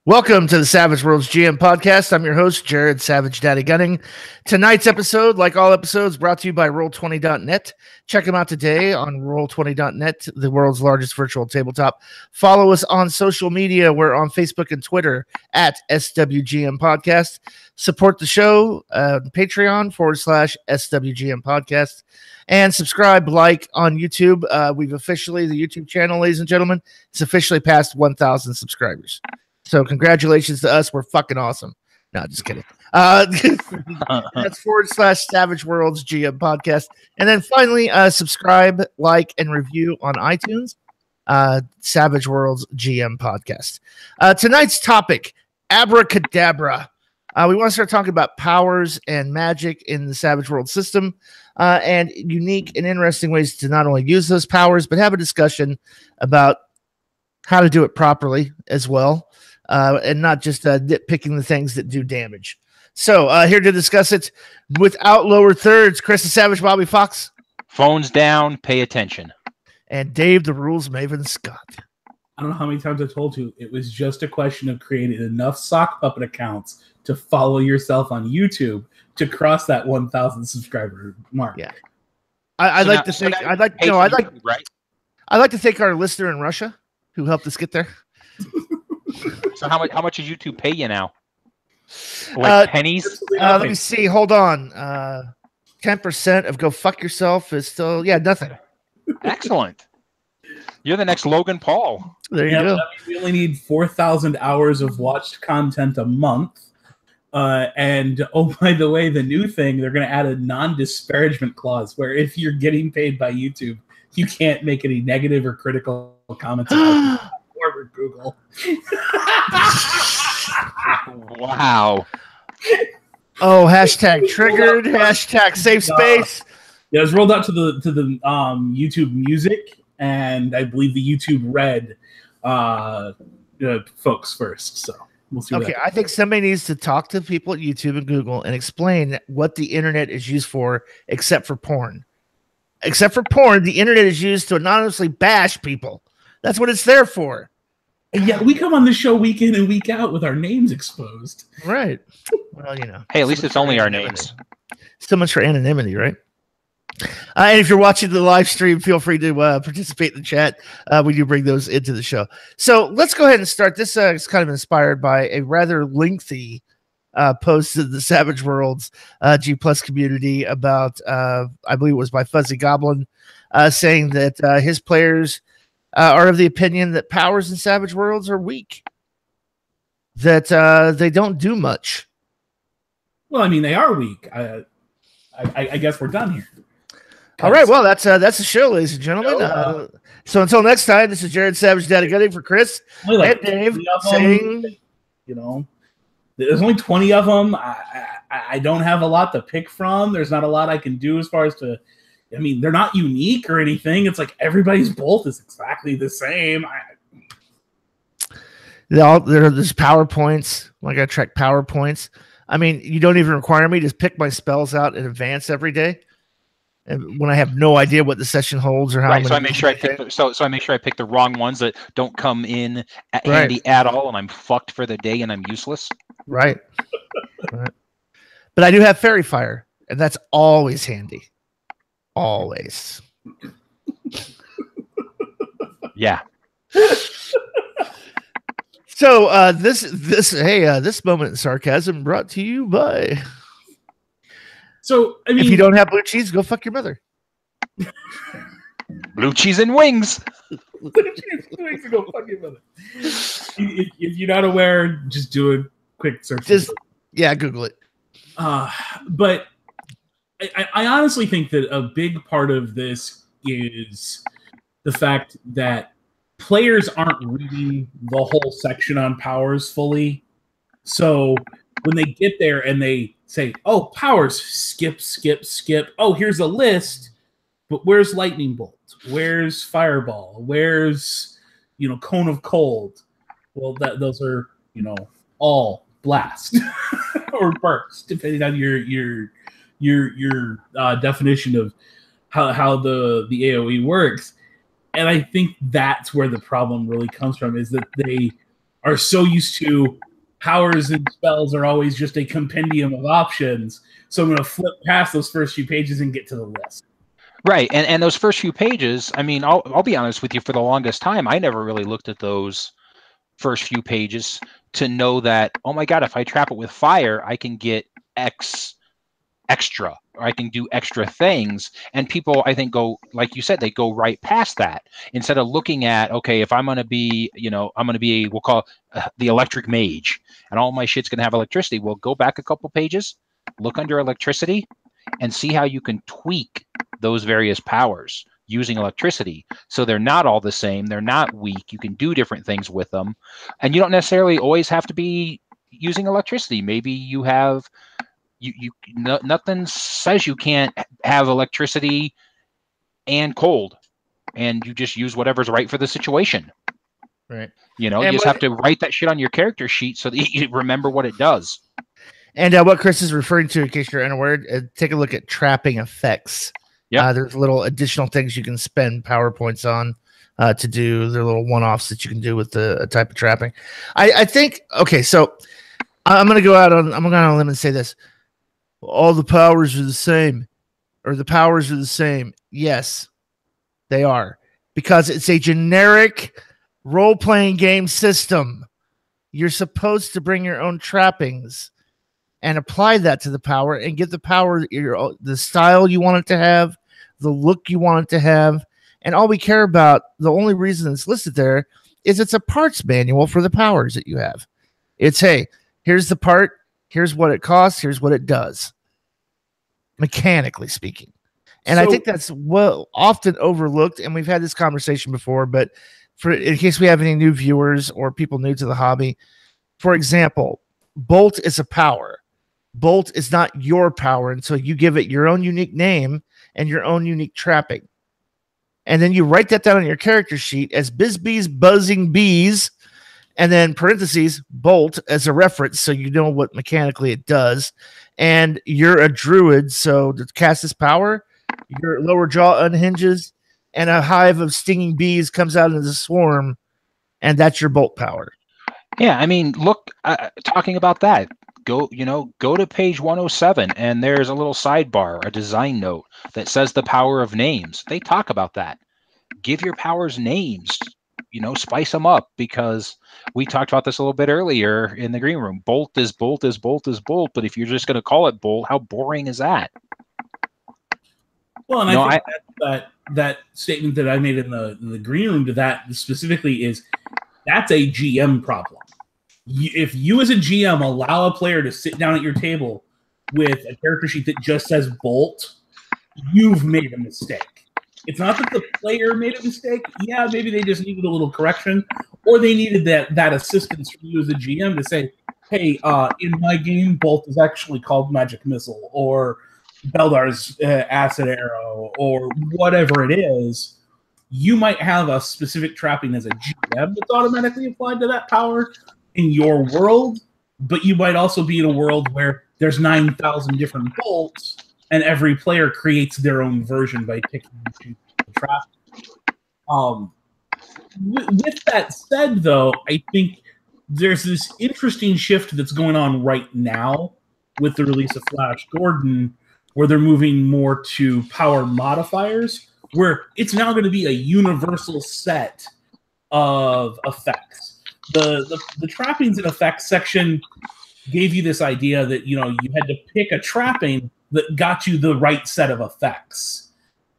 Welcome to the Savage Worlds GM podcast. I'm your host, Jared Savage Daddy Gunning. Tonight's episode, like all episodes, brought to you by Roll20.net. Check them out today on Roll20.net, the world's largest virtual tabletop. Follow us on social media. We're on Facebook and Twitter at SWGM Podcast. Support the show, Patreon.com/SWGM Podcast. And subscribe, like on YouTube. We've officially, the YouTube channel, ladies and gentlemen, it's officially past 1,000 subscribers. So congratulations to us. We're fucking awesome. No, just kidding. That's /Savage Worlds GM Podcast. And then finally, subscribe, like, and review on iTunes. Savage Worlds GM Podcast. Tonight's topic, Abracadabra. We want to start talking about powers and magic in the Savage World system and unique and interesting ways to not only use those powers, but have a discussion about how to do it properly as well. And not just nitpicking the things that do damage. So here to discuss it without lower thirds, Chris the Savage, Bobby Fox. Phones down, pay attention. And Dave the Rules Maven Scott. I don't know how many times I told you, it was just a question of creating enough sock puppet accounts to follow yourself on YouTube to cross that 1,000 subscriber mark. Yeah. I'd like to thank our listener in Russia who helped us get there. So how much does YouTube pay you now? Like pennies? Let me see. Hold on. 10% of go fuck yourself is still nothing. Excellent. You're the next Logan Paul. There you go. We only need 4,000 hours of watched content a month. And oh, by the way, the new thing, they're going to add a non-disparagement clause where if you're getting paid by YouTube, you can't make any negative or critical comments about it. Google. Wow. Oh, hashtag triggered, hashtag safe space. Yeah, it was rolled out to the YouTube Music, and I believe the YouTube Red folks first. So we'll see. Okay, I think somebody needs to talk to people at YouTube and Google and explain what the internet is used for, except for porn. Except for porn, the internet is used to anonymously bash people. That's what it's there for. Yeah, we come on this show week in and week out with our names exposed. Right. Well, Hey, at least it's only our names. So much for anonymity, right? And if you're watching the live stream, feel free to participate in the chat. We do bring those into the show. So let's go ahead and start. This is kind of inspired by a rather lengthy post in the Savage Worlds G Plus community about, I believe it was by Fuzzy Goblin, saying that his players are of the opinion that powers in Savage Worlds are weak, that they don't do much. Well, I mean, they are weak. I guess we're done here. All right, well, that's the show, ladies and gentlemen. So until next time, this is Jared Savage Daddy Gunning for Chris and Dave saying, there's only 20 of them. I don't have a lot to pick from. There's not a lot I can do as far as to. I mean, they're not unique or anything. It's like everybody's bolt is exactly the same. There's PowerPoints. I got to track PowerPoints. I mean, you don't even require me to pick my spells out in advance every day, and when I have no idea what the session holds or how. Right. So I make sure I pick the wrong ones that don't come in handy at all, and I'm fucked for the day, and I'm useless. Right. Right. But I do have Fairy Fire, and that's always handy. Always. Yeah. So this moment in sarcasm brought to you by. So I mean, if you don't have blue cheese, go fuck your mother. Blue cheese and wings. Go fuck your mother. If you're not aware, just do a quick search. Google it. But I honestly think that a big part of this is the fact that players aren't reading the whole section on powers fully. So when they get there and they say, oh, powers, skip. Oh, here's a list, but where's lightning bolt? Where's fireball? Where's, cone of cold? Well, those are, all blast or burst, depending on your definition of how the AoE works. And I think that's where the problem really comes from, is that are so used to powers and spells are always just a compendium of options. So I'm going to flip past those first few pages and get to the list. Right, and those first few pages, I mean, I'll be honest with you, for the longest time, I never really looked at those first few pages to know that, oh my God, if I trap it with fire, I can get X extra, or I can do extra things. And people, I think, go, like you said, they go right past that instead of looking at, okay, if I'm going to be, I'm going to be, we'll call the electric mage, and all my shit's going to have electricity. Well, go back a couple pages, look under electricity, and see how you can tweak those various powers using electricity. So they're not all the same. They're not weak. You can do different things with them. And you don't necessarily always have to be using electricity. Maybe you have, nothing says you can't have electricity and cold, and you just use whatever's right for the situation. Right. You just have to write that shit on your character sheet so that you remember what it does. And what Chris is referring to, in case you're unaware, take a look at trapping effects. Yeah, there's little additional things you can spend power points on to do. They're little one-offs that you can do with the type of trapping. I think, okay, so I'm going to go out on a limb and say this. All the powers are the same, or the powers are the same. Yes, they are, because it's a generic role-playing game system. You're supposed to bring your own trappings and apply that to the power and get the power, the style you want it to have, the look you want it to have. And all we care about, the only reason it's listed there is it's a parts manual for the powers that you have. It's, hey, here's the part, here's what it costs, here's what it does, mechanically speaking. And I think that's often overlooked, and we've had this conversation before, but in case we have any new viewers or people new to the hobby, for example, Bolt is a power. Bolt is not your power until you give it your own unique name and your own unique trapping. And then you write that down on your character sheet as Bisbee's buzzing bees, and then parentheses, Bolt as a reference so you know what mechanically it does. And you're a druid, so to cast this power, your lower jaw unhinges, and a hive of stinging bees comes out into the swarm, and that's your Bolt power. Yeah, I mean, look, talking about that, go to page 107, and there's a little sidebar, a design note that says the power of names. They talk about that. Give your powers names, spice them up, because we talked about this a little bit earlier in the green room. Bolt is Bolt is Bolt is Bolt, but if you're just going to call it Bolt, how boring is that? Well, and I think that statement that I made in the green room to that specifically is that's a GM problem. If you as a GM allow a player to sit down at your table with a character sheet that just says Bolt, you've made a mistake. It's not that the player made a mistake. Yeah, maybe they just needed a little correction, or they needed that assistance from you as a GM to say, hey, in my game, Bolt is actually called Magic Missile, or Beldar's Acid Arrow, or whatever it is. You might have a specific trapping as a GM that's automatically applied to that power in your world, but you might also be in a world where there's 9,000 different bolts, and every player creates their own version by picking the trap. With that said, though, I think there's this interesting shift that's going on right now with the release of Flash Gordon, where they're moving more to power modifiers, where it's now going to be a universal set of effects. The trappings and effects section gave you this idea that you had to pick a trapping that got you the right set of effects.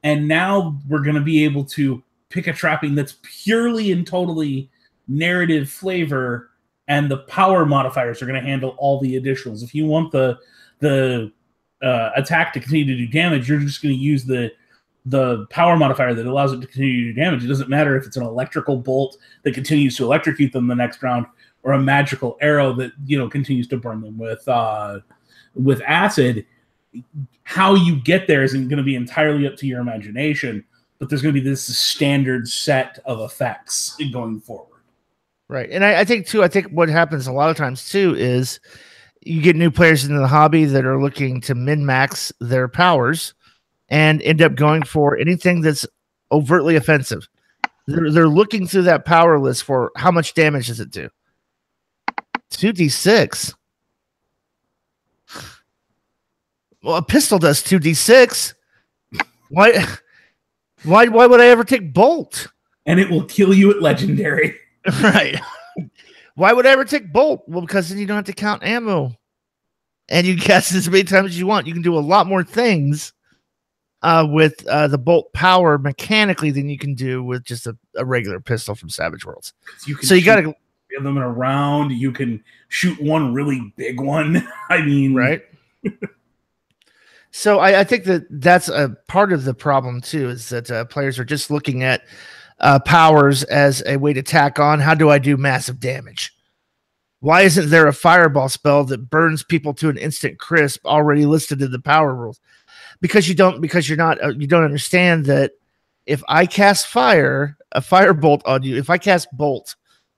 And now we're going to be able to pick a trapping that's purely and totally narrative flavor, and the power modifiers are going to handle all the additionals. If you want the attack to continue to do damage, you're just going to use the power modifier that allows it to continue to do damage. It doesn't matter if it's an electrical bolt that continues to electrocute them the next round, or a magical arrow that continues to burn them with acid. How you get there isn't going to be entirely up to your imagination, but there's going to be this standard set of effects going forward. Right. And I think what happens a lot of times too is you get new players into the hobby that are looking to min-max their powers and end up going for anything that's overtly offensive. They're looking through that power list for how much damage does it do? 2d6. Well, a pistol does 2d6. Why would I ever take bolt? And it will kill you at legendary. Right. Why would I ever take bolt? Well, because then you don't have to count ammo. And you cast as many times as you want. You can do a lot more things with the bolt power mechanically than you can do with just a regular pistol from Savage Worlds. You got to get them in a round. You can shoot one really big one. I mean, right. So I think that's a part of the problem too, is that players are just looking at powers as a way to tack on. How do I do massive damage? Why isn't there a fireball spell that burns people to an instant crisp already listed in the power rules? Because you don't understand that if I cast a firebolt on you, if I cast bolt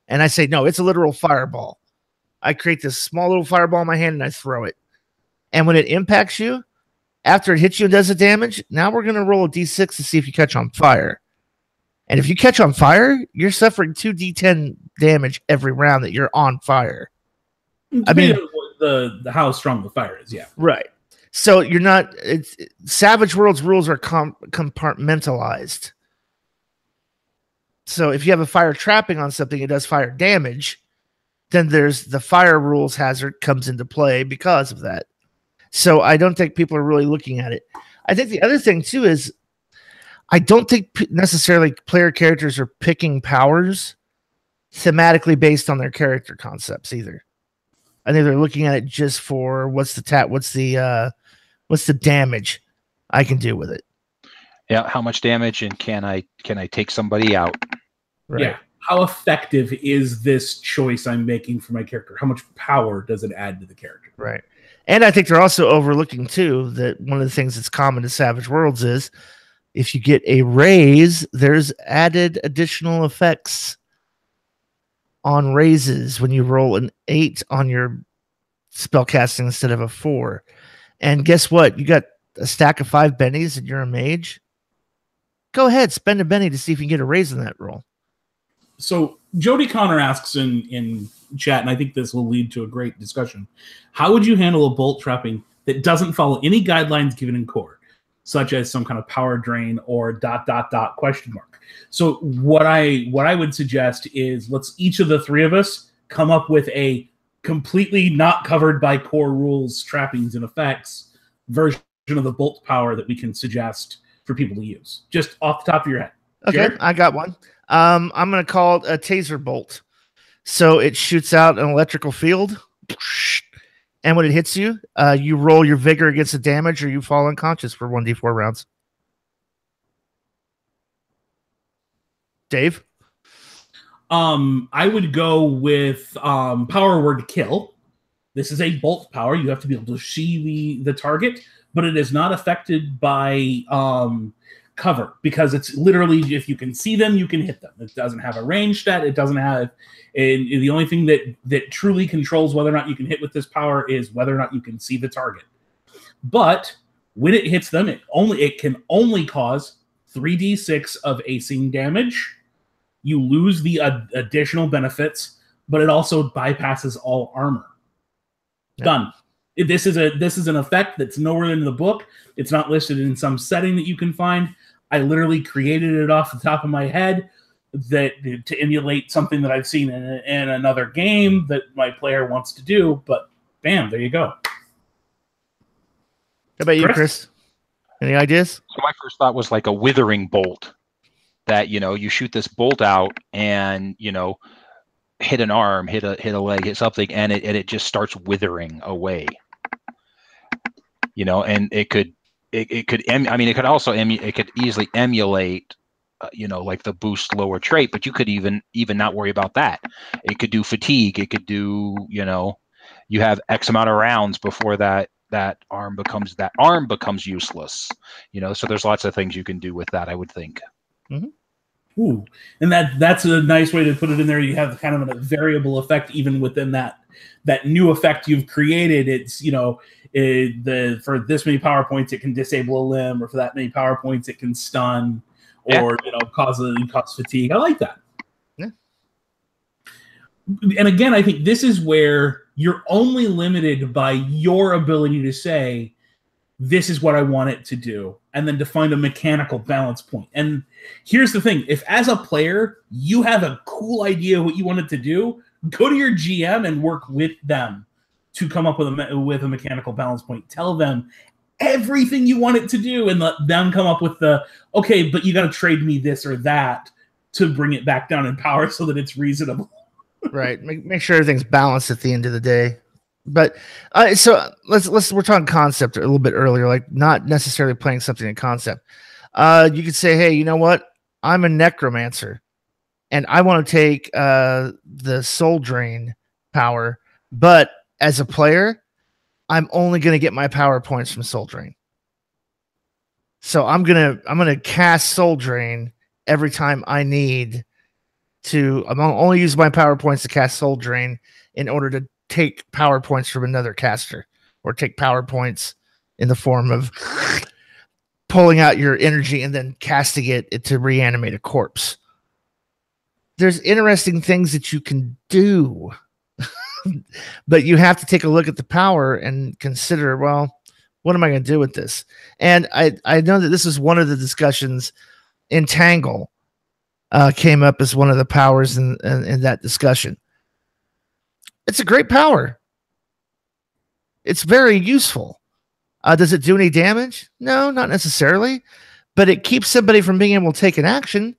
and I say, no, it's a literal fireball, I create this small little fireball in my hand and I throw it. And when it impacts you, after it hits you and does the damage, now we're going to roll a d6 to see if you catch on fire. And if you catch on fire, you're suffering 2d10 damage every round that you're on fire. I mean, the how strong the fire is, yeah. Right. So you're not. Savage Worlds rules are compartmentalized. So if you have a fire trapping on something, it does fire damage. Then there's the fire rules hazard comes into play because of that. So I don't think people are really looking at it. I think the other thing too is I don't think necessarily player characters are picking powers thematically based on their character concepts either. I think they're looking at it just for what's the damage I can do with it. Yeah, how much damage and can I take somebody out? Right. Yeah. How effective is this choice I'm making for my character? How much power does it add to the character? Right. And I think they're also overlooking too that one of the things that's common to Savage Worlds is if you get a raise, there's added additional effects on raises when you roll an 8 on your spellcasting instead of a 4. And guess what? You got a stack of 5 bennies and you're a mage. Go ahead, spend a benny to see if you can get a raise in that roll. So Jody Connor asks in chat, and I think this will lead to a great discussion. How would you handle a bolt trapping that doesn't follow any guidelines given in core, such as some kind of power drain or ... question mark? So what I would suggest is let's each of the three of us come up with a completely not covered by core rules, trappings, and effects version of the bolt power that we can suggest for people to use, just off the top of your head. Okay, Jared? I got one. I'm going to call it a taser bolt. So it shoots out an electrical field, and when it hits you, you roll your vigor against the damage, or you fall unconscious for 1d4 rounds. Dave? I would go with power word kill. This is a bolt power. You have to be able to see the target, but it is not affected by cover, because it's literally, if you can see them, you can hit them. It doesn't have a range stat. It doesn't have, and the only thing that truly controls whether or not you can hit with this power is whether or not you can see the target. But when it hits them, it can only cause 3d6 of acing damage. You lose the additional benefits, but it also bypasses all armor. Yeah. Done. This is an effect that's nowhere in the book. It's not listed in some setting that you can find. I literally created it off the top of my head to emulate something that I've seen in another game that my player wants to do. But bam, there you go. How about you, Chris? Any ideas? So my first thought was like a withering bolt. That, you shoot this bolt out and, hit an arm, hit a leg, hit something, and it just starts withering away. And it could easily emulate, like the boost lower trait, but you could even not worry about that. It could do fatigue. It could do, you have X amount of rounds before that arm becomes useless. So there's lots of things you can do with that, I would think. Mm-hmm. Ooh, and that's a nice way to put it in there. You have kind of a variable effect even within that new effect you've created. It's for this many power points it can disable a limb, or for that many power points it can stun, or cause fatigue. I like that. Yeah. And again, I think this is where you're only limited by your ability to say, this is what I want it to do, and then to find a mechanical balance point. And here's the thing. If as a player, you have a cool idea what you want it to do, go to your GM and work with them to come up with a mechanical balance point. Tell them everything you want it to do and let them come up with the, okay, but you got to trade me this or that to bring it back down in power so that it's reasonable. Right. Make sure everything's balanced at the end of the day. But so we're talking concept a little bit earlier, like not necessarily playing something in concept. You could say, hey, you know what? I'm a necromancer and I want to take the soul drain power, but as a player, I'm only going to get my power points from soul drain. So I'm gonna cast soul drain every time I need to. I'm only use my power points to cast soul drain in order to take power points from another caster, or take power points in the form of pulling out your energy and then casting it to reanimate a corpse. There's interesting things that you can do, but you have to take a look at the power and consider, well, what am I going to do with this? And I know that this is one of the discussions in Tangle, came up as one of the powers in that discussion. It's a great power. It's very useful. Does it do any damage? No, not necessarily. But it keeps somebody from being able to take an action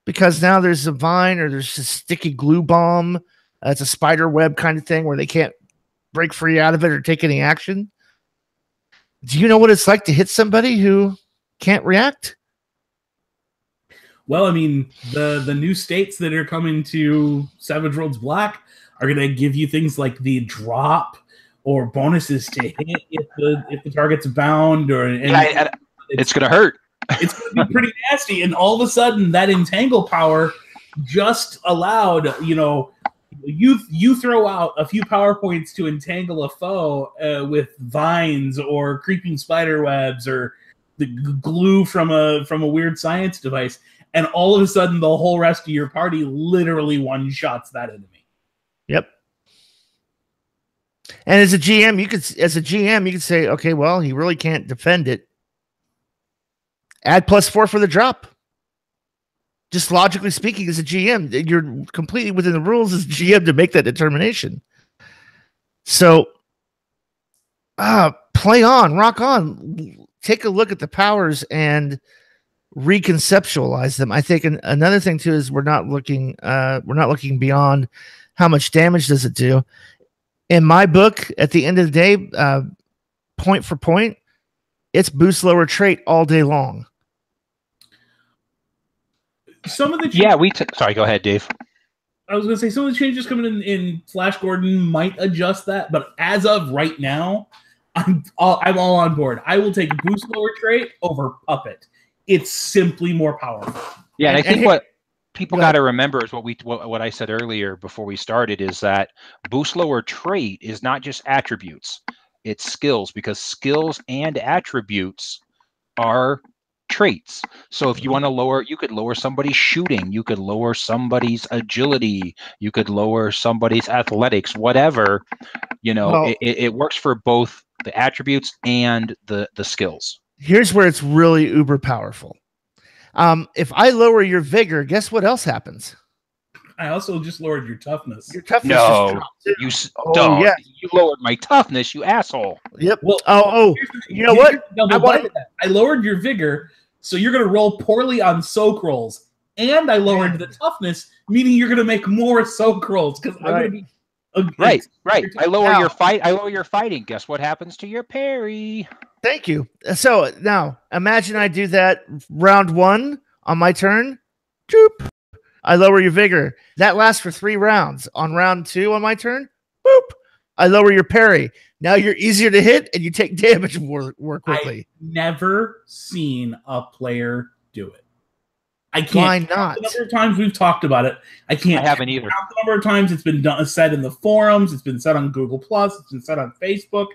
because now there's a vine or there's a sticky glue bomb. It's a spider web kind of thing where they can't break free out of it or take any action. Do you know what it's like to hit somebody who can't react? Well, I mean, the new states that are coming to Savage Worlds Black are going to give you things like the drop or bonuses to hit if the target's bound, or it's going to hurt. It's going to be pretty nasty. And all of a sudden, that entangle power just allowed, you throw out a few power points to entangle a foe with vines or creeping spider webs or the glue from a weird science device, and all of a sudden, the whole rest of your party literally one-shots that enemy. Yep. And as a GM, you could say, okay, well, he really can't defend it. Add +4 for the drop. Just logically speaking, as a GM, you're completely within the rules as a GM to make that determination. So, play on, rock on. Take a look at the powers and reconceptualize them. I think another thing too is we're not looking beyond how much damage does it do. In my book, at the end of the day, point for point, it's boost lower trait all day long. Some of the sorry, go ahead, Dave. I was going to say some of the changes coming in Flash Gordon might adjust that, but as of right now, I'm all on board. I will take boost lower trait over Puppet. It's simply more powerful. Yeah, and I think what people got to remember is what I said earlier before we started is that boost lower trait is not just attributes, it's skills, because skills and attributes are traits. So if you want to lower, you could lower somebody's shooting, you could lower somebody's agility, you could lower somebody's athletics, whatever. It works for both the attributes and the skills. Here's where it's really uber powerful. If I lower your vigor, guess what else happens? I also just lowered your toughness. Your toughness just dropped too. You lowered my toughness, you asshole. Yep. Well, you know what? I lowered your vigor, so you're going to roll poorly on soak rolls, and I lowered the toughness, meaning you're going to make more soak rolls because I'm going to be. Right. I lower your fight. I lower your fighting. Guess what happens to your parry? Thank you. So now imagine I do that round 1 on my turn. Choop. I lower your vigor. That lasts for 3 rounds. On round 2 on my turn, boop. I lower your parry. Now you're easier to hit and you take damage more quickly. I've never seen a player do it. I can't. Why not? The number of times we've talked about it, I can't. I haven't either. The number of times it's been said in the forums, it's been said on Google Plus, it's been said on Facebook.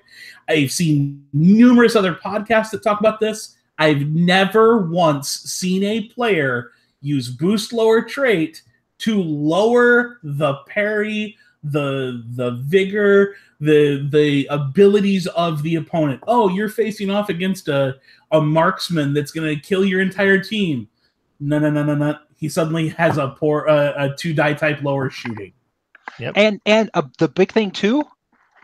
I've seen numerous other podcasts that talk about this. I've never once seen a player use boost lower trait to lower the parry, the vigor, the abilities of the opponent. Oh, you're facing off against a marksman that's going to kill your entire team. No. He suddenly has a 2 die type lower shooting. Yep. And the big thing too,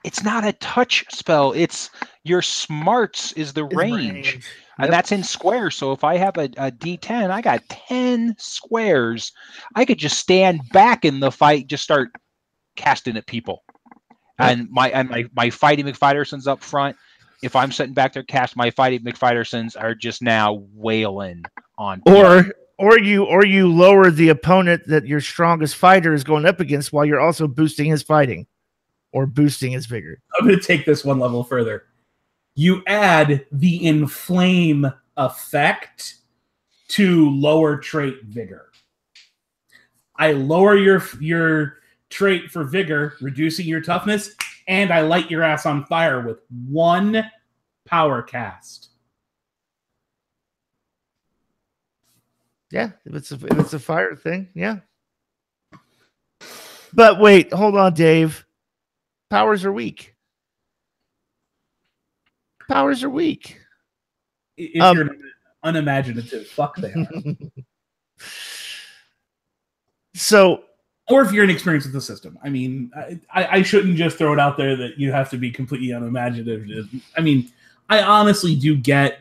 it's not a touch spell. It's your smarts is the range. Yep. And that's in squares. So if I have a D10, I got 10 squares. I could just stand back in the fight, just start casting at people. Yep. And my Fighting McFighterssons up front. If I'm sitting back there, cast my Fighting McFighterssons are just now wailing on people. Or you lower the opponent that your strongest fighter is going up against while you're also boosting his fighting or boosting his vigor. I'm going to take this one level further. You add the inflame effect to lower trait vigor. I lower your trait for vigor, reducing your toughness, and I light your ass on fire with 1 power cast. Yeah, if it's a fire thing, yeah. But wait, hold on, Dave. Powers are weak. Powers are weak. If you're unimaginative, fuck they are. So, or if you're inexperienced with the system. I mean, I shouldn't just throw it out there that you have to be completely unimaginative. I mean, I honestly do get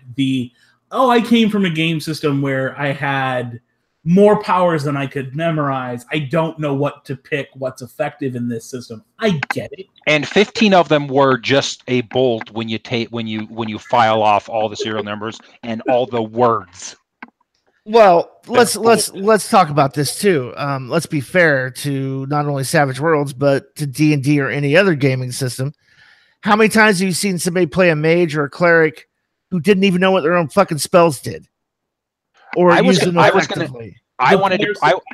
I came from a game system where I had more powers than I could memorize. I don't know what to pick, what's effective in this system. I get it. And 15 of them were just a bolt when you file off all the serial numbers and all the words. Well, let's talk about this too. Let's be fair to not only Savage Worlds but to D&D or any other gaming system. How many times have you seen somebody play a mage or a cleric who didn't even know what their own fucking spells did, or used them effectively?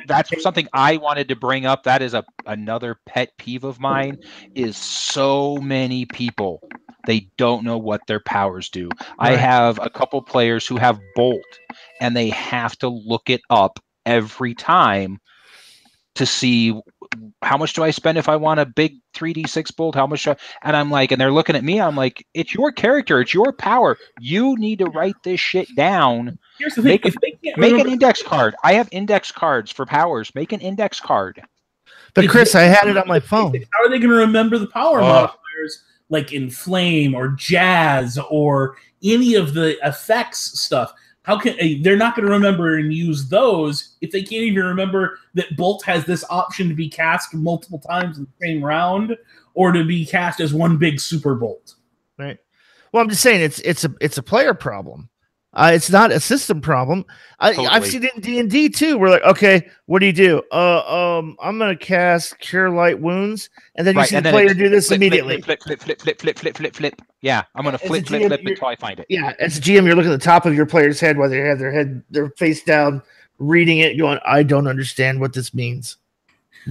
That's something I wanted to bring up. That is another pet peeve of mine. Is so many people, they don't know what their powers do. Right. I have a couple players who have Bolt, and they have to look it up every time to see how much do I spend if I want a big 3d6 bolt? How much? And I'm like, and they're looking at me. I'm like, it's your character. It's your power. You need to write this shit down. Here's the thing. Make an index card. I have index cards for powers. Make an index card. But Chris, I had it on my phone. How are they going to remember the power modifiers like Inflame or Jazz or any of the effects stuff? How can they're not going to remember and use those if they can't even remember that Bolt has this option to be cast multiple times in the same round or to be cast as one big super bolt? Right. Well, I'm just saying it's a player problem. It's not a system problem. Totally. I've seen it in D&D too. We're like, okay, what do you do? I'm gonna cast Cure Light Wounds, and then you see the player do this immediately. Flip. Yeah, I'm gonna flip until I find it. Yeah, as a GM, you're looking at the top of your player's head while they have their face down, reading it, going, I don't understand what this means.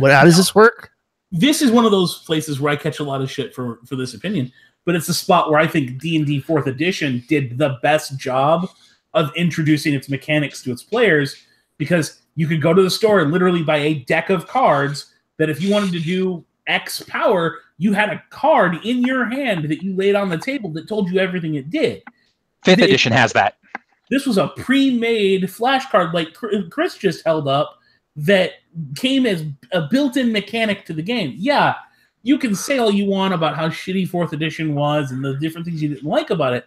How does this work? This is one of those places where I catch a lot of shit for this opinion. But it's the spot where I think D&D 4th edition did the best job of introducing its mechanics to its players, because you could go to the store and literally buy a deck of cards that if you wanted to do X power, you had a card in your hand that you laid on the table that told you everything it did. 5th edition has that. This was a pre-made flashcard like Chris just held up that came as a built-in mechanic to the game. Yeah, you can say all you want about how shitty 4th edition was and the different things you didn't like about it,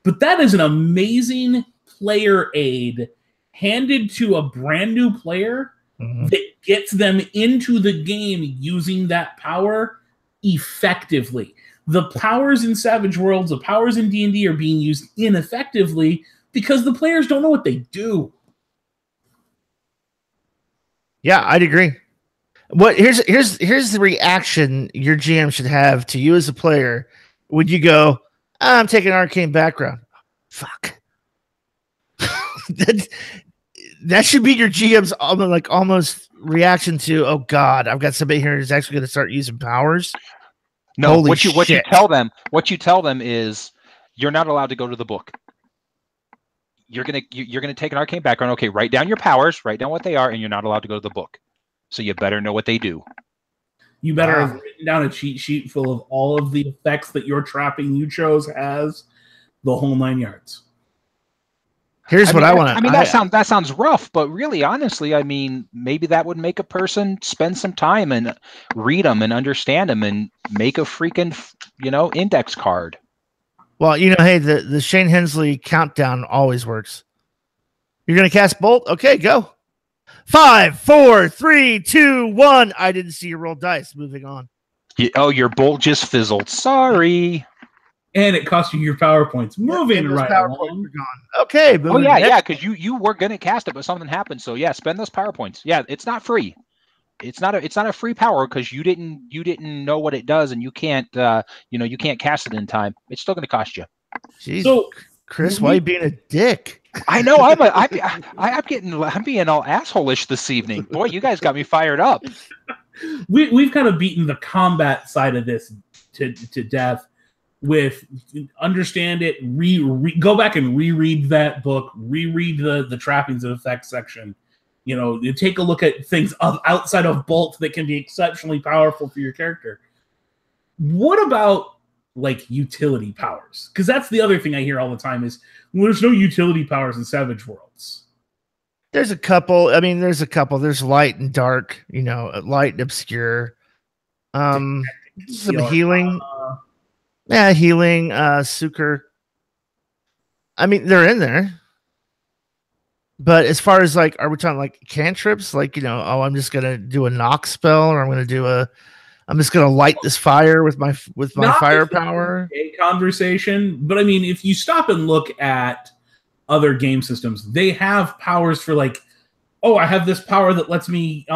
but that is an amazing player aid handed to a brand new player that gets them into the game using that power effectively. The powers in Savage Worlds, the powers in D&D are being used ineffectively because the players don't know what they do. Yeah, I'd agree. Here's the reaction your GM should have to you as a player. Would you go, I'm taking arcane background? Fuck. that should be your GM's almost reaction to, oh God, I've got somebody here who's actually going to start using powers. No, Holy what you tell them is you're not allowed to go to the book. You're gonna take an arcane background. Okay, write down your powers, write down what they are, and you're not allowed to go to the book. So you better know what they do. You better have written down a cheat sheet full of all of the effects that your trapping you chose has, the whole 9 yards. Here's what I want to. I mean, that sounds rough, but really, honestly, I mean, maybe that would make a person spend some time and read them and understand them and make a freaking, index card. Well, hey, the Shane Hensley countdown always works. You're gonna cast Bolt? Okay, go. 5, 4, 3, 2, 1. I didn't see you roll dice. Moving on. Your Bolt just fizzled. Sorry. And it cost you your power points. Moving right along. Points are gone. Okay. Oh yeah, because you were gonna cast it, but something happened. So yeah, spend those power points. Yeah, it's not free. It's not a free power because you didn't know what it does, and you can't you can't cast it in time. It's still gonna cost you. Jeez, so Chris, why are you being a dick? I know I'm being all asshole-ish this evening. Boy, you guys got me fired up. We've kind of beaten the combat side of this to death. With understand it, go back and reread that book, reread the trappings and effects section. You take a look at things outside of Bolt that can be exceptionally powerful for your character. What about like utility powers? Because that's the other thing I hear all the time is there's no utility powers in Savage Worlds. There's a couple. I mean, there's light and dark. Light and obscure. Some healing. Yeah, healing, Sucre. I mean, they're in there. But as far as are we talking like cantrips? I'm just gonna do a knock spell, or I'm just gonna light this fire with my firepower. A conversation, but I mean, if you stop and look at other game systems, they have powers for I have this power that lets me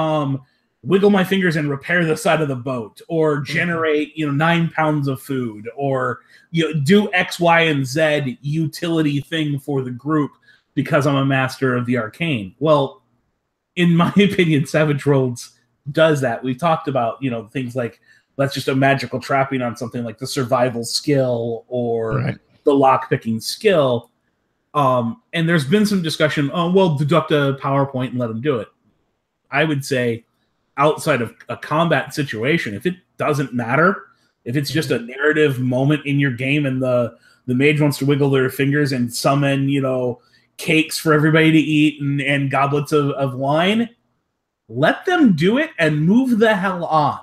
wiggle my fingers and repair the side of the boat, or generate 9 pounds of food, or do X, Y, and Z utility thing for the group because I'm a master of the arcane. Well, in my opinion, Savage Worlds does that. We've talked about things like that's just a magical trapping on something like the survival skill or the lockpicking skill. And there's been some discussion. Oh, well, deduct a PowerPoint and let them do it. I would say, outside of a combat situation, if it doesn't matter, if it's just a narrative moment in your game and the mage wants to wiggle their fingers and summon, cakes for everybody to eat and goblets of wine, let them do it and move the hell on.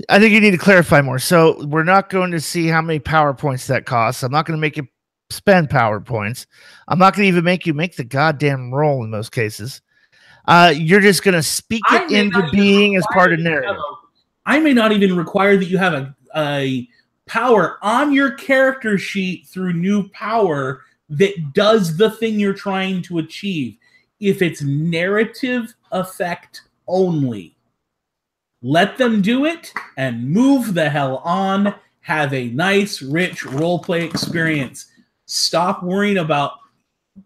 I think you need to clarify more. So we're not going to see how many power points that costs. I'm not going to make you spend power points. I'm not going to even make you make the goddamn roll in most cases. You're just going to speak it into being as part of narrative. I may not even require that you have a power on your character sheet through new power that does the thing you're trying to achieve. If it's narrative effect only, let them do it and move the hell on. Have a nice, rich roleplay experience. Stop worrying about,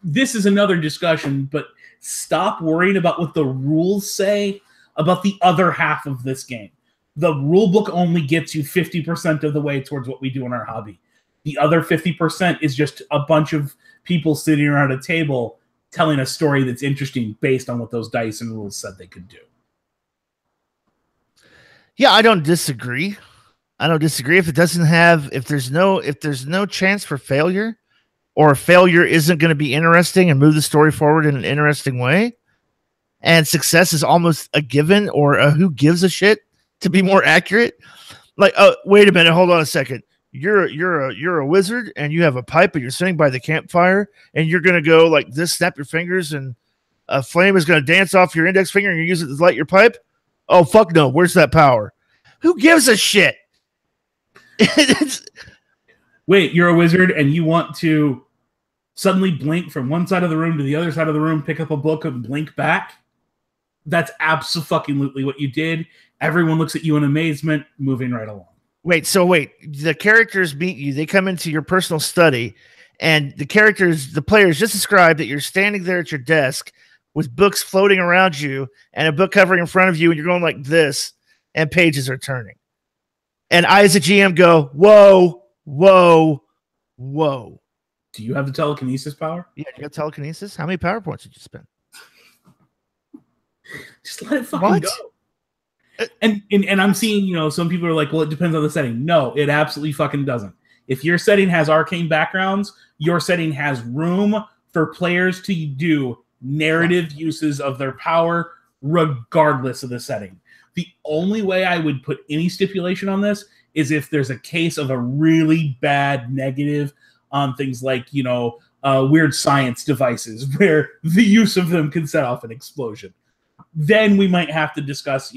this is another discussion, but stop worrying about what the rules say about the other half of this game. The rule book only gets you 50% of the way towards what we do in our hobby. The other 50% is just a bunch of people sitting around a table telling a story that's interesting based on what those dice and rules said they could do. Yeah, I don't disagree. If there's no chance for failure, or failure isn't going to be interesting and move the story forward in an interesting way, and success is almost a given or a who gives a shit, to be more accurate. Like, oh, wait a minute, hold on a second. You're a wizard and you have a pipe and you're sitting by the campfire and you're gonna go like this, snap your fingers, and a flame is gonna dance off your index finger and you use it to light your pipe. Oh fuck no! Where's that power? Who gives a shit? Wait, you're a wizard and you want to suddenly blink from one side of the room to the other side of the room, pick up a book and blink back? That's absolutely what you did. Everyone looks at you in amazement, moving right along. Wait, the characters meet you. They come into your personal study, and the players just described that you're standing there at your desk with books floating around you and a book covering in front of you, and you're going like this, and pages are turning. And I, as a GM, go, whoa, whoa, whoa. Do you have the telekinesis power? Yeah, you got telekinesis. How many power points did you spend? Just let it fucking go. And I'm seeing, some people are like, well, it depends on the setting. No, it absolutely fucking doesn't. If your setting has arcane backgrounds, your setting has room for players to do narrative uses of their power regardless of the setting. The only way I would put any stipulation on this is if there's a case of a really bad negative on things like, weird science devices where the use of them can set off an explosion. Then we might have to discuss,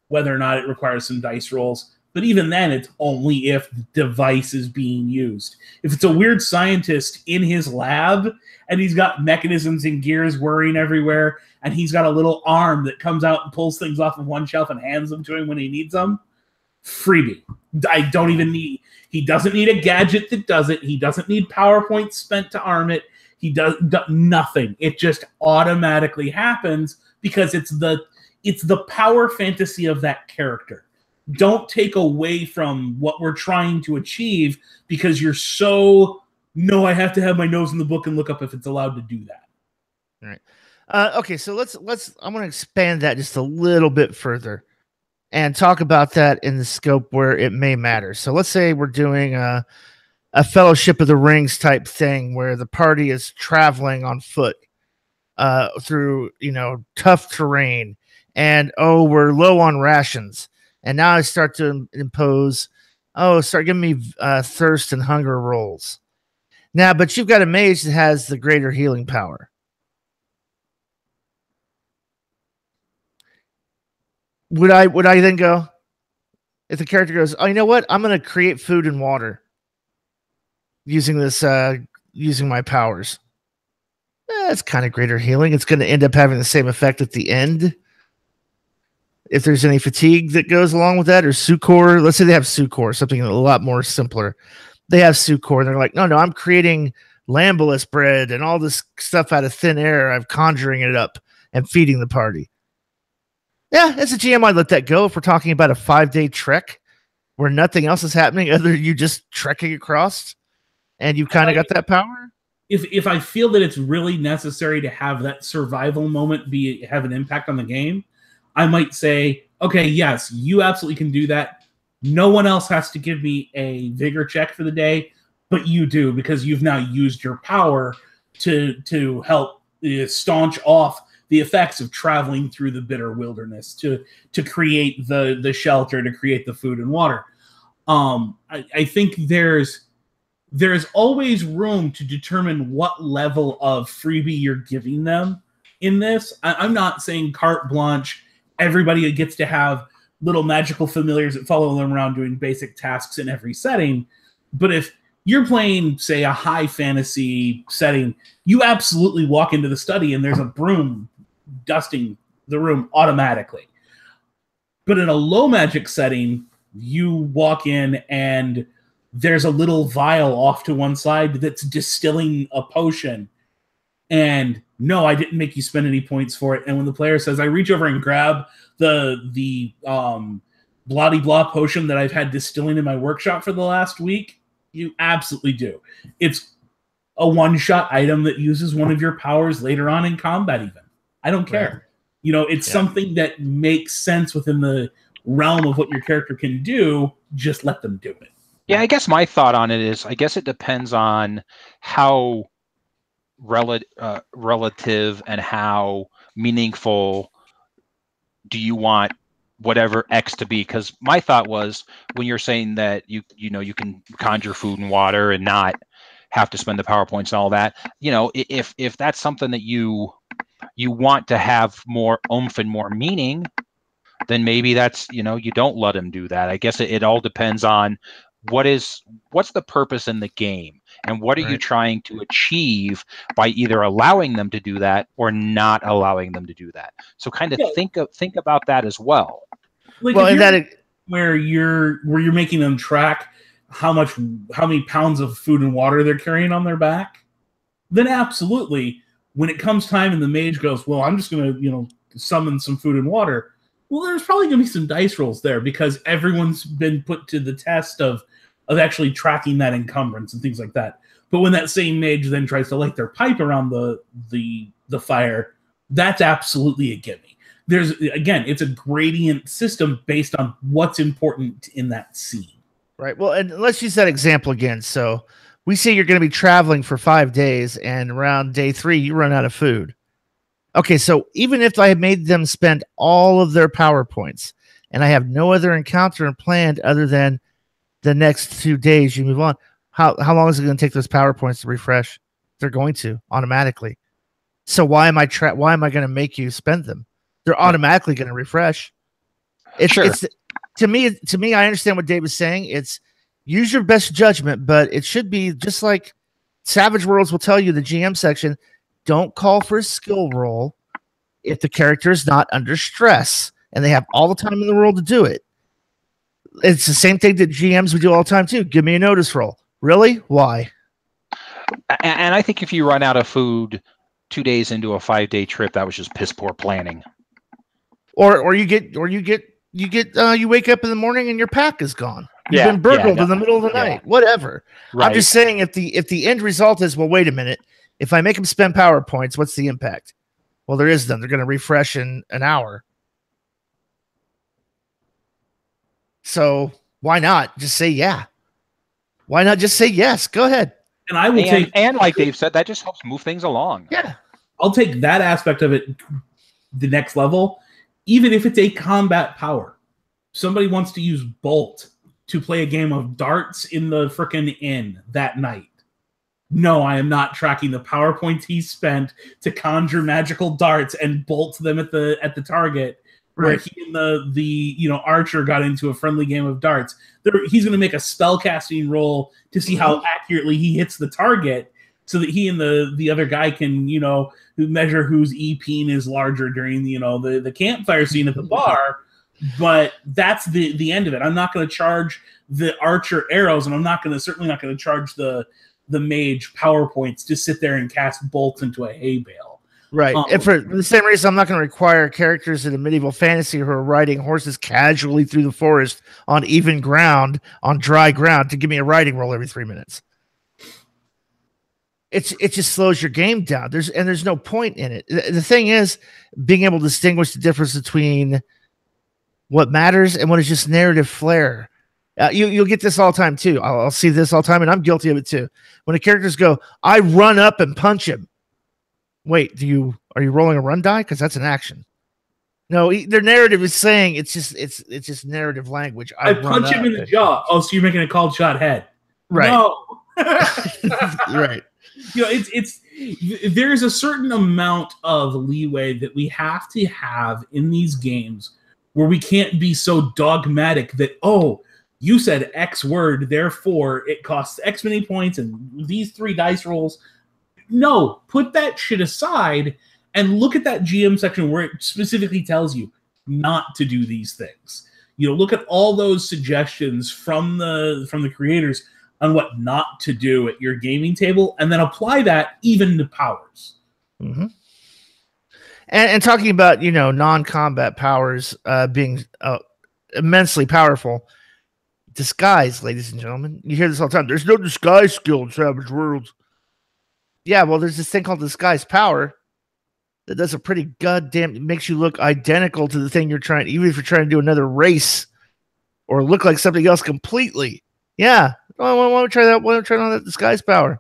whether or not it requires some dice rolls. But even then, it's only if the device is being used. If it's a weird scientist in his lab and he's got mechanisms and gears whirring everywhere and he's got a little arm that comes out and pulls things off of one shelf and hands them to him when he needs them, freebie. He doesn't need a gadget that does it. He doesn't need PowerPoint spent to arm it. He does nothing. It just automatically happens because it's the power fantasy of that character. Don't take away from what we're trying to achieve because you're no, I have to have my nose in the book and look up if it's allowed to do that. All right. Okay, so let's I'm going to expand that just a little bit further and talk about that in the scope where it may matter. So let's say we're doing a Fellowship of the Rings type thing where the party is traveling on foot through, tough terrain, and we're low on rations. And now I start to impose, start giving me thirst and hunger rolls. Now, but you've got a mage that has the greater healing power. Would I then go, if the character goes, oh, you know what? I'm going to create food and water using this, using my powers. It's kind of greater healing. It's going to end up having the same effect at the end. If there's any fatigue that goes along with that, or Sucor, let's say they have Sucor, something a lot more simpler. They have Sucor, and they're like, no, I'm creating lambolus bread and all this stuff out of thin air. I'm conjuring it up and feeding the party. Yeah, as a GM, I'd let that go if we're talking about a 5-day trek where nothing else is happening other than you just trekking across and you've kind of got that power. If I feel that it's really necessary to have that survival moment have an impact on the game, I might say, okay, yes, you absolutely can do that. No one else has to give me a vigor check for the day, but you do because you've now used your power to help staunch off the effects of traveling through the bitter wilderness to create the shelter, to create the food and water. I think there's always room to determine what level of freebie you're giving them in this. I'm not saying carte blanche. Everybody gets to have little magical familiars that follow them around doing basic tasks in every setting. But if you're playing, say, a high fantasy setting, you absolutely walk into the study and there's a broom dusting the room automatically. But in a low magic setting, you walk in and there's a little vial off to one side that's distilling a potion. And no, I didn't make you spend any points for it. And when the player says, I reach over and grab the bloody blah potion that I've had distilling in my workshop for the last week, you absolutely do. It's a one-shot item that uses one of your powers later on in combat even. I don't care. Right. It's something that makes sense within the realm of what your character can do. Just let them do it. Yeah, I guess my thought on it is, I guess it depends on how relative and how meaningful do you want whatever X to be. Because my thought was, when you're saying that you can conjure food and water and not have to spend the PowerPoints and all that, if that's something that you want to have more oomph and more meaning, then maybe that's, you don't let him do that. I guess it all depends on what's the purpose in the game, and what are you trying to achieve by either allowing them to do that or not allowing them to do that. So kind of think about that as well. Like, where you're making them track how many pounds of food and water they're carrying on their back, then absolutely, when it comes time and the mage goes, well, I'm just going to, summon some food and water. Well, there's probably going to be some dice rolls there because everyone's been put to the test of actually tracking that encumbrance and things like that. But when that same mage then tries to light their pipe around the fire, that's absolutely a gimme. There's, again, it's a gradient system based on what's important in that scene. Right. Well, and let's use that example again. So we say you're going to be traveling for 5 days, and around day 3, you run out of food. Okay, so even if I had made them spend all of their power points, and I have no other encounter planned other than the next 2 days, you move on. How long is it going to take those power points to refresh? They're going to automatically. So why am I going to make you spend them? They're automatically going to refresh. It's to me, I understand what Dave is saying. It's use your best judgment, but it should be just like Savage Worlds will tell you, the GM section, don't call for a skill roll if the character is not under stress and they have all the time in the world to do it. It's the same thing that GMs would do all the time too. Give me a notice roll. Really? Why? And I think if you run out of food 2 days into a 5-day trip, that was just piss poor planning. Or you wake up in the morning and your pack is gone. You've been burgled in the middle of the night. Whatever. Right. I'm just saying, if the end result is, well, wait a minute, if I make them spend power points, what's the impact? Well, there is none. They're going to refresh in an hour. So why not just say yeah? Why not just say yes? Go ahead. And I will take, and like Dave said, that just helps move things along. Yeah. I'll take that aspect of it the next level, even if it's a combat power. Somebody wants to use Bolt to play a game of darts in the frickin' inn that night. No, I am not tracking the power points he spent to conjure magical darts and bolt them at the target. Where he and the archer got into a friendly game of darts. He's going to make a spellcasting roll to see how accurately he hits the target, so that he and the other guy can measure whose e-peen is larger during the campfire scene at the bar. But that's the end of it. I'm not going to charge the archer arrows, and I'm certainly not going to charge the mage power points to sit there and cast bolts into a hay bale. Right. And for the same reason, I'm not going to require characters in a medieval fantasy who are riding horses casually through the forest on even ground, on dry ground, to give me a riding roll every 3 minutes. It just slows your game down. There's no point in it. The thing is being able to distinguish the difference between what matters and what is just narrative flair. You'll get this all the time too. I'll see this all the time, and I'm guilty of it too. When the characters go, I run up and punch him. Wait, are you rolling a run die? Because that's an action. No, their narrative is saying it's just narrative language. I punch him in the jaw. Oh, so you're making a called shot head? Right. No. Right. There's a certain amount of leeway that we have to have in these games where we can't be so dogmatic that, oh, you said X word, therefore it costs X many points and these 3 dice rolls. No, put that shit aside and look at that GM section where it specifically tells you not to do these things. Look at all those suggestions from the creators on what not to do at your gaming table, and then apply that even to powers. Mm-hmm. And talking about non-combat powers being immensely powerful. Disguise, ladies and gentlemen. You hear this all the time. There's no disguise skill in Savage Worlds. Yeah, well, there's this thing called disguise power that does a pretty it makes you look identical to the thing you're trying, even if you're trying to do another race or look like something else completely. Yeah. Why don't we try that? Why don't we try on that disguise power?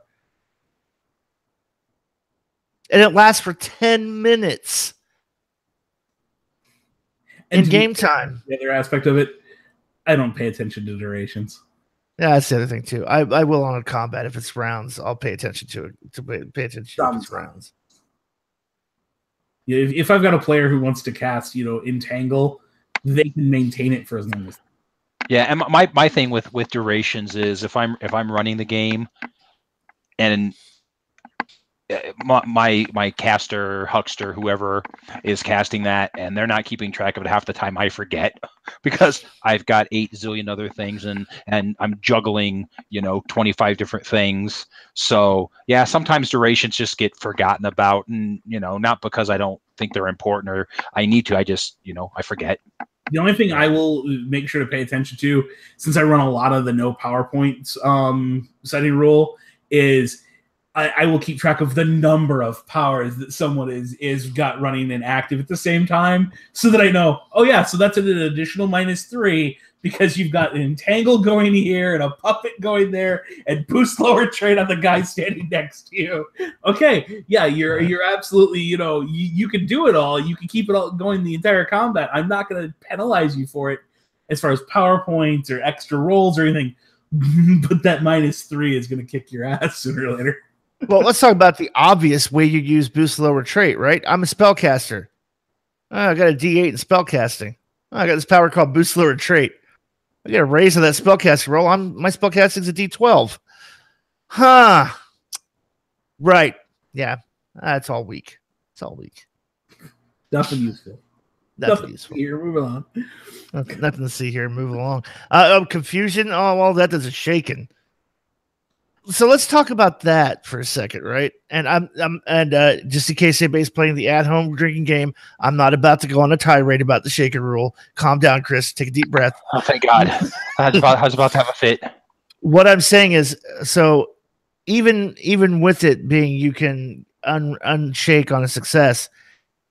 And it lasts for 10 minutes. And in game time. The other aspect of it, I don't pay attention to durations. Yeah, that's the other thing too. I will on a combat if it's rounds. I'll pay attention to it. Pay attention if it's rounds. Yeah, if I've got a player who wants to cast, Entangle, they can maintain it for as long as. Yeah, and my thing with durations is if I'm running the game, and my caster, huckster, whoever is casting that, and they're not keeping track of it, half the time I forget because I've got 8 zillion other things and I'm juggling 25 different things. So yeah, sometimes durations just get forgotten about, and not because I don't think they're important or I need to, I just I forget. The only thing I will make sure to pay attention to, since I run a lot of the no PowerPoints setting rule, is I will keep track of the number of powers that someone is got running and active at the same time, so that I know, oh yeah, so that's an additional -3 because you've got an entangle going here and a puppet going there and boost lower trait on the guy standing next to you. Okay, yeah, you're absolutely, you can do it all. You can keep it all going the entire combat. I'm not going to penalize you for it as far as power points or extra rolls or anything, but that -3 is going to kick your ass sooner or later. Well, let's talk about the obvious way you use boost lower trait, right? I'm a spellcaster. I got a D8 in spellcasting. I got this power called boost lower trait. I get a raise on that spellcasting roll. My spellcasting's a D12. Huh. Right. Yeah. That's all weak. It's all weak. Nothing useful. Nothing useful. Here, moving on. Nothing to see here. Move along. Confusion. Oh, well, that does a shaking. So let's talk about that for a second, right? And just in case anybody's playing the at-home drinking game, I'm not about to go on a tirade about the shaken rule. Calm down, Chris. Take a deep breath. Oh, thank God. I was about to have a fit. What I'm saying is, so even with it being you can unshake on a success,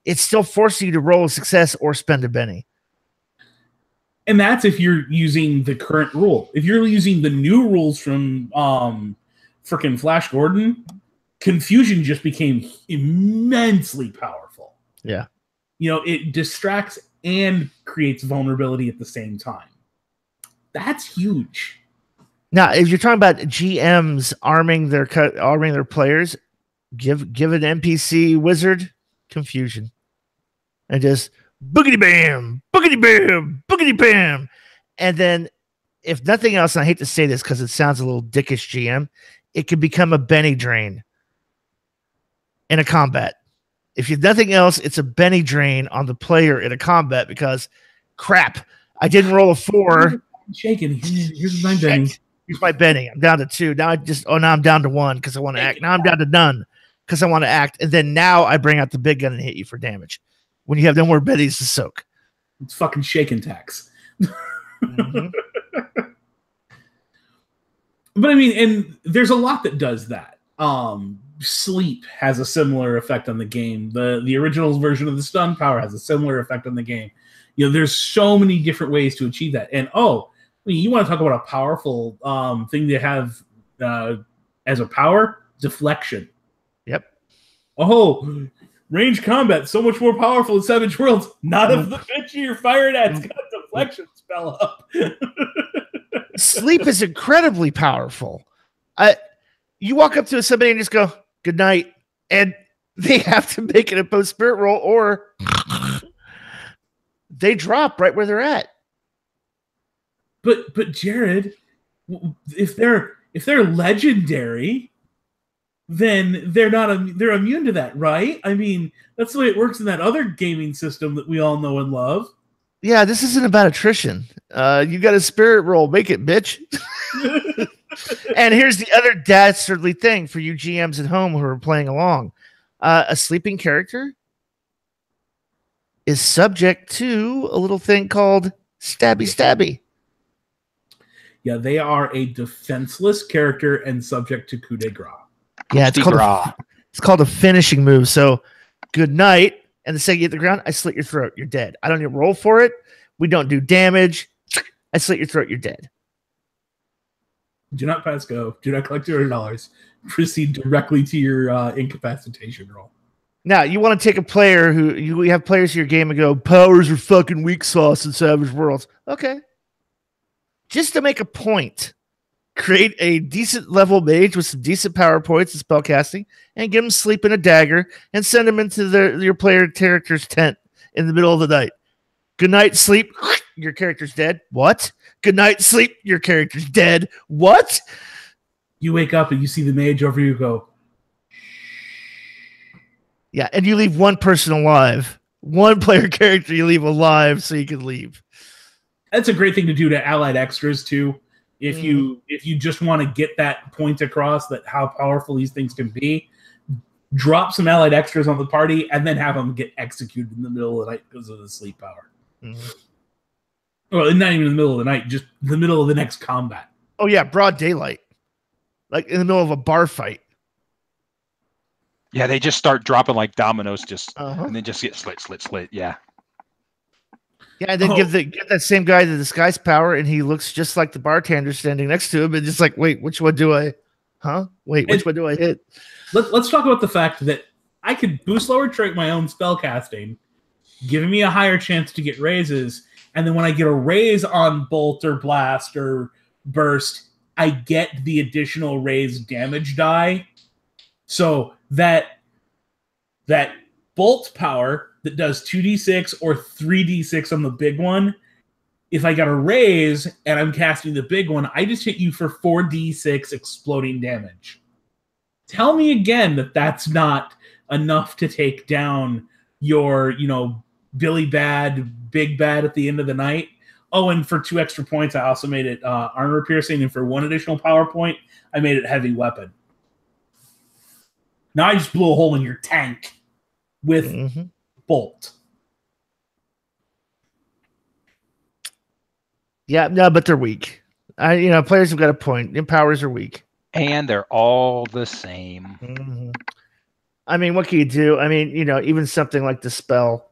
it's still forcing you to roll a success or spend a Benny. And that's if you're using the current rule. If you're using the new rules from frickin' Flash Gordon, confusion just became immensely powerful. Yeah. It distracts and creates vulnerability at the same time. That's huge. Now, if you're talking about GMs arming their players, give an NPC wizard confusion. And just boogity bam, boogity bam, boogity bam. And then, if nothing else, and I hate to say this because it sounds a little dickish, GM, it could become a Benny drain in a combat. If you've nothing else, it's a Benny drain on the player in a combat because, crap, I didn't roll a 4. Shaking. Here's my Benny. Here's my Benny. I'm down to 2. Now I'm down to 1 because I want to act. Now I'm down to none because I want to act. And then now I bring out the big gun and hit you for damage when you have no more Bennies to soak. It's fucking shaking tax. Mm-hmm. But I mean, and there's a lot that does that. Sleep has a similar effect on the game. The original version of the stun power has a similar effect on the game. There's so many different ways to achieve that. And you want to talk about a powerful thing to have as a power? Deflection. Yep. Oh, range combat so much more powerful in Savage Worlds. Not if the bitch you're firing at's got a deflection spell up. Sleep is incredibly powerful. You walk up to somebody and just go, good night, and they have to make an opposed spirit roll or they drop right where they're at. But Jared, if they're legendary, then they're immune to that, right? I mean, that's the way it works in that other gaming system that we all know and love. Yeah, this isn't about attrition. You got a spirit roll, make it, bitch. And here's the other dastardly thing for you GMs at home who are playing along. A sleeping character is subject to a little thing called stabby. Yeah, they are a defenseless character and subject to coup de grace. Yeah, it's called a finishing move. So, good night. And the second you hit the ground, I slit your throat. You're dead. I don't even roll for it. We don't do damage. I slit your throat. You're dead. Do not pass go. Do not collect $200. Proceed directly to your incapacitation roll. Now, you want to take a player we have players in your game and go, powers are fucking weak sauce in Savage Worlds. Okay. Just to make a point, create a decent level mage with some decent power points and spellcasting, and give them sleep in a dagger, and send them into your player character's tent in the middle of the night. Good night, sleep. Your character's dead. What? Good night, sleep. Your character's dead. What? You wake up and you see the mage over you go. Yeah, and you leave one person alive. One player character you leave alive so you can leave. That's a great thing to do to allied extras too. If you just want to get that point across that how powerful these things can be, drop some allied extras on the party and then have them get executed in the middle of the night because of the sleep power. Mm-hmm. Well, not even in the middle of the night, just the middle of the next combat. Oh yeah, broad daylight. like in the middle of a bar fight. Yeah, they just start dropping like dominoes, Uh-huh. and then just get slit. Yeah. Yeah, and then give that same guy the disguise power, and he looks just like the bartender standing next to him, and just like, wait, which one do I? Huh? Wait, which one do I hit? Let's talk about the fact that I could boost lower trait my own spell casting, giving me a higher chance to get raises, and then when I get a raise on bolt or blast or burst, I get the additional raised damage die. So that bolt power that does 2d6 or 3d6 on the big one, if I got a raise and I'm casting the big one, I just hit you for 4d6 exploding damage. Tell me again that that's not enough to take down your, Billy Bad, Big Bad at the end of the night. Oh, and for 2 extra points, I also made it armor piercing, and for 1 additional power point, I made it heavy weapon. Now I just blew a hole in your tank with bolt. Yeah, no, but they're weak. Players have got a point. Empowers are weak. And they're all the same. Mm-hmm. I mean, what can you do? I mean, even something like the spell.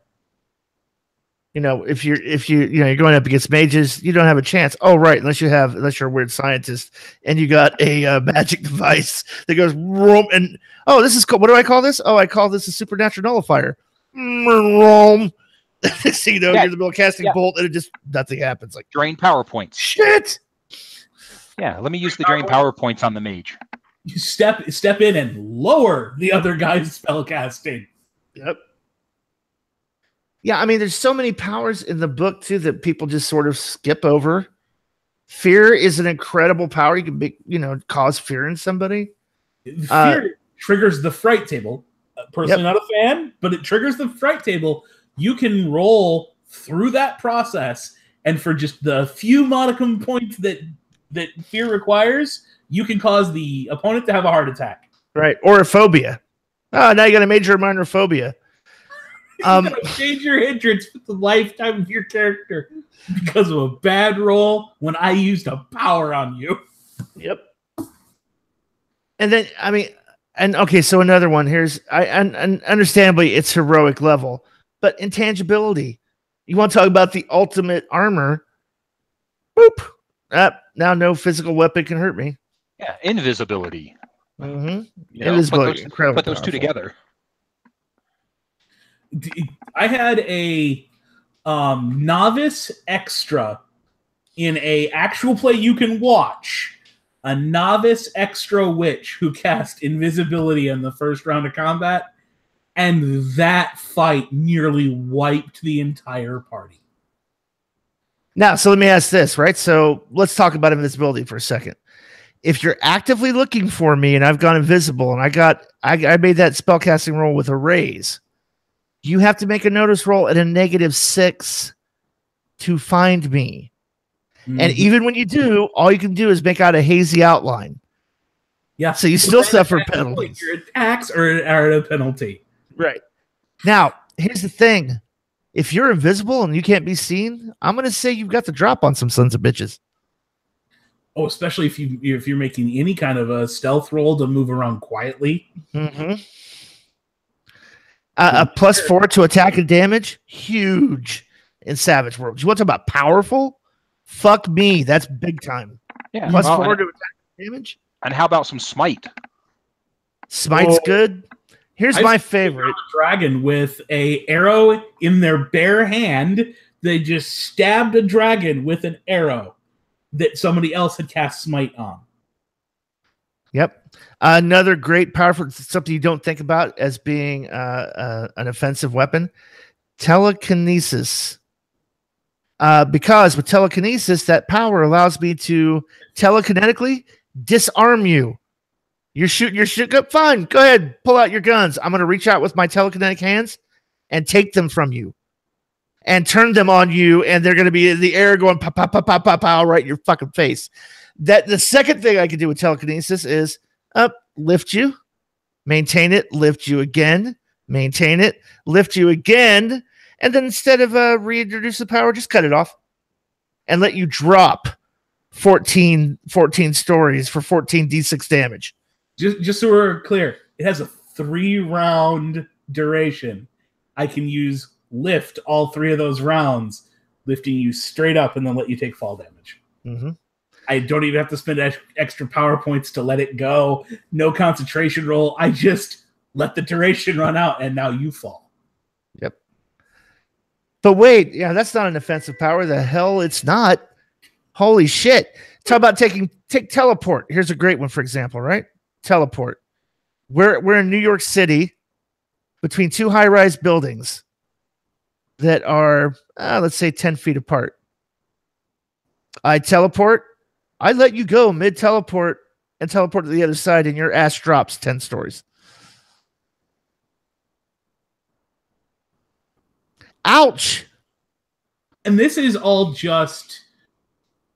If you're going up against mages, you don't have a chance. Oh, right, unless you're a weird scientist and you got a magic device that goes roam and this is what do I call this? Oh, I call this a supernatural nullifier. Roam. So, you're in the middle of casting bolt and it just nothing happens. Like drain power points. Shit. Yeah, let me use the drain power points on the mage. You step in and lower the other guy's spell casting. Yep. Yeah, I mean, there's so many powers in the book, too, that people just sort of skip over. Fear is an incredible power. You can cause fear in somebody. Fear triggers the fright table. Personally, not a fan, but it triggers the fright table. You can roll through that process, and for just the few modicum points that fear requires, you can cause the opponent to have a heart attack. Right, or a phobia. Oh, now you got a major or minor phobia. Change your hindrance with the lifetime of your character because of a bad roll when I used a power on you. Yep. And then so another one and understandably it's heroic level, but intangibility. You want to talk about the ultimate armor? Boop. Now no physical weapon can hurt me. Yeah, invisibility. Mm-hmm. Invisibility. Put those two together. I had a novice extra in a actual play you can watch. A novice extra witch who cast invisibility in the first round of combat, and that fight nearly wiped the entire party. Now, so let me ask this, right? So let's talk about invisibility for a second. If you're actively looking for me and I've gone invisible and I made that spellcasting roll with a raise, you have to make a notice roll at a -6 to find me. Mm-hmm. And even when you do, all you can do is make out a hazy outline. Yeah. So you still suffer penalties. Your attacks are at a penalty. Right. Now, here's the thing. If you're invisible and you can't be seen, I'm going to say you've got the drop on some sons of bitches. Oh, especially if you're making any kind of a stealth roll to move around quietly. Mm-hmm. A +4 to attack and damage, huge in Savage Worlds. You want to talk about powerful? Fuck me, that's big time. Yeah, +4 to attack and damage. And how about some smite? Smite's good. Here's my favorite: dragon with a arrow in their bare hand. They just stabbed a dragon with an arrow that somebody else had cast smite on. Yep. Another great powerful, something you don't think about as being an offensive weapon, telekinesis. Because with telekinesis, that power allows me to telekinetically disarm you. You're shooting up. Fine, go ahead, pull out your guns. I'm going to reach out with my telekinetic hands and take them from you and turn them on you, and they're going to be in the air going pow, pow, pow, pow, pow, pow, right in your fucking face. That the second thing I can do with telekinesis is lift you, maintain it, lift you again, maintain it, lift you again, and then instead of reintroduce the power, just cut it off and let you drop 14 stories for 14 d6 damage. Just so we're clear, it has a 3-round duration. I can use lift all 3 of those rounds, lifting you straight up and then let you take fall damage. Mm-hmm. I don't even have to spend extra power points to let it go. No concentration roll. I just let the duration run out, and now you fall. Yep. But wait, yeah, that's not an offensive power. The hell it's not. Holy shit. Talk about take teleport. Here's a great one, for example, right? Teleport. We're in New York City between 2 high-rise buildings that are, let's say, 10 feet apart. I teleport. I let you go mid-teleport and teleport to the other side, and your ass drops 10 stories. Ouch! And this is all just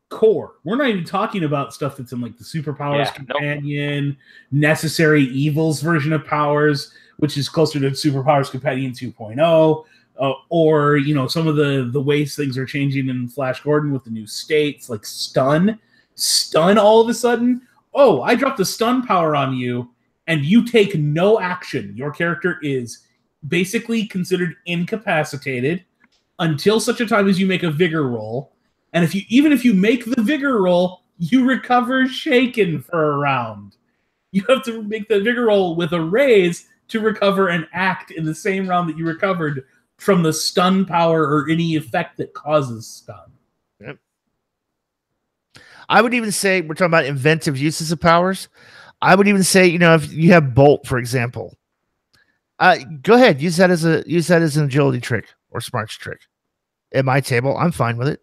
core. We're not even talking about stuff that's in like the Superpowers Companion, Necessary Evils version of powers, which is closer to Superpowers Companion 2.0, or, you know, some of the ways things are changing in Flash Gordon with the new states, like stun all of a sudden. Oh, I dropped the stun power on you, and you take no action. Your character is basically considered incapacitated until such a time as you make a vigor roll. And if you make the vigor roll, you recover shaken for a round. You have to make the vigor roll with a raise to recover an act in the same round that you recovered from the stun power or any effect that causes stun. Yep. I would even say, we're talking about inventive uses of powers. I would even say, you know, if you have Bolt, for example, go ahead, use that as an agility trick or smarts trick. At my table, I'm fine with it.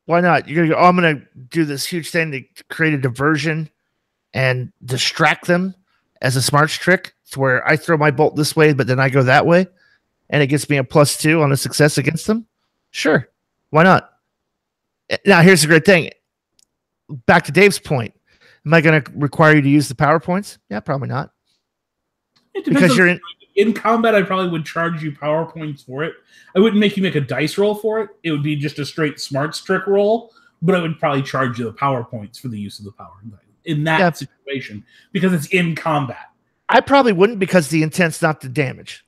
Why not? You're gonna go, I'm gonna do this huge thing to create a diversion and distract them as a smarts trick, to where I throw my bolt this way, but then I go that way, and it gets me a +2 on a success against them. Sure, why not? Now, here's the great thing. Back to Dave's point. Am I going to require you to use the PowerPoints? Yeah, probably not. Because you're in combat, I probably would charge you PowerPoints for it. I wouldn't make you make a dice roll for it. It would be just a straight smarts trick roll, but I would probably charge you the PowerPoints for the use of the power in that situation, because it's in combat. I probably wouldn't, because the intent's not to damage.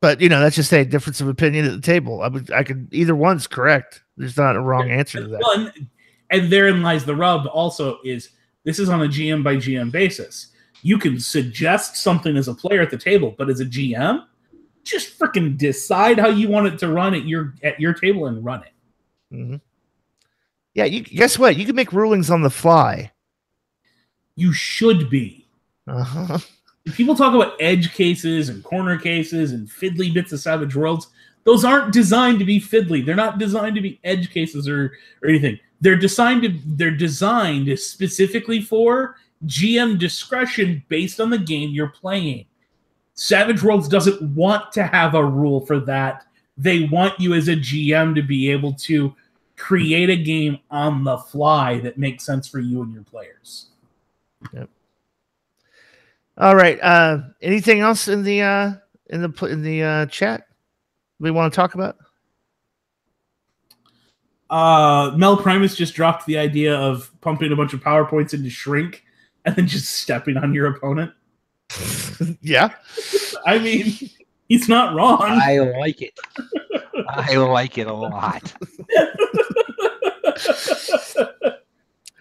But, you know, that's just a difference of opinion at the table. I could, either one's correct. There's not a wrong answer to that. Well, and therein lies the rub also, is this is on a GM by GM basis. You can suggest something as a player at the table, but as a GM, just freaking decide how you want it to run at your table and run it. Mm-hmm. Yeah, guess what? You can make rulings on the fly. You should be. Uh-huh. People talk about edge cases and corner cases and fiddly bits of Savage Worlds. Those aren't designed to be fiddly. They're not designed to be edge cases or anything. They're designed specifically for GM discretion based on the game you're playing. Savage Worlds doesn't want to have a rule for that. They want you as a GM to be able to create a game on the fly that makes sense for you and your players. Yep. All right. Anything else in the chat we want to talk about? Mel Primus just dropped the idea of pumping a bunch of PowerPoints into Shrink and then just stepping on your opponent. Yeah. I mean, he's not wrong. I like it. I like it a lot.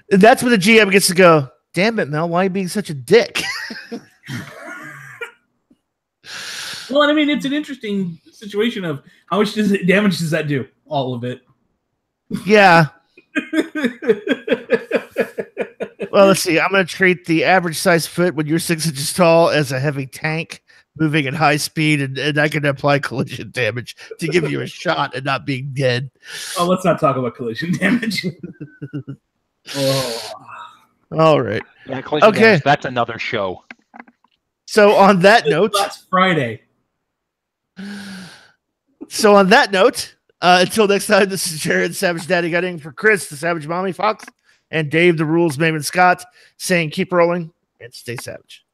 That's when the GM gets to go, damn it, Mel, why are you being such a dick? Well, I mean, it's an interesting situation of how much damage does that do? All of it. Yeah. Well, let's see. I'm going to treat the average size foot when you're 6 inches tall as a heavy tank moving at high speed, and I can apply collision damage to give you a shot and not being dead. Oh, let's not talk about collision damage. Oh. All right. Yeah, collision damage, that's another show. So on that note, last Friday. So on that note, until next time, this is Jared, Savage Daddy Gutting, for Chris, the Savage Mommy Fox, and Dave, the Rules Maven Scott, saying keep rolling and stay savage.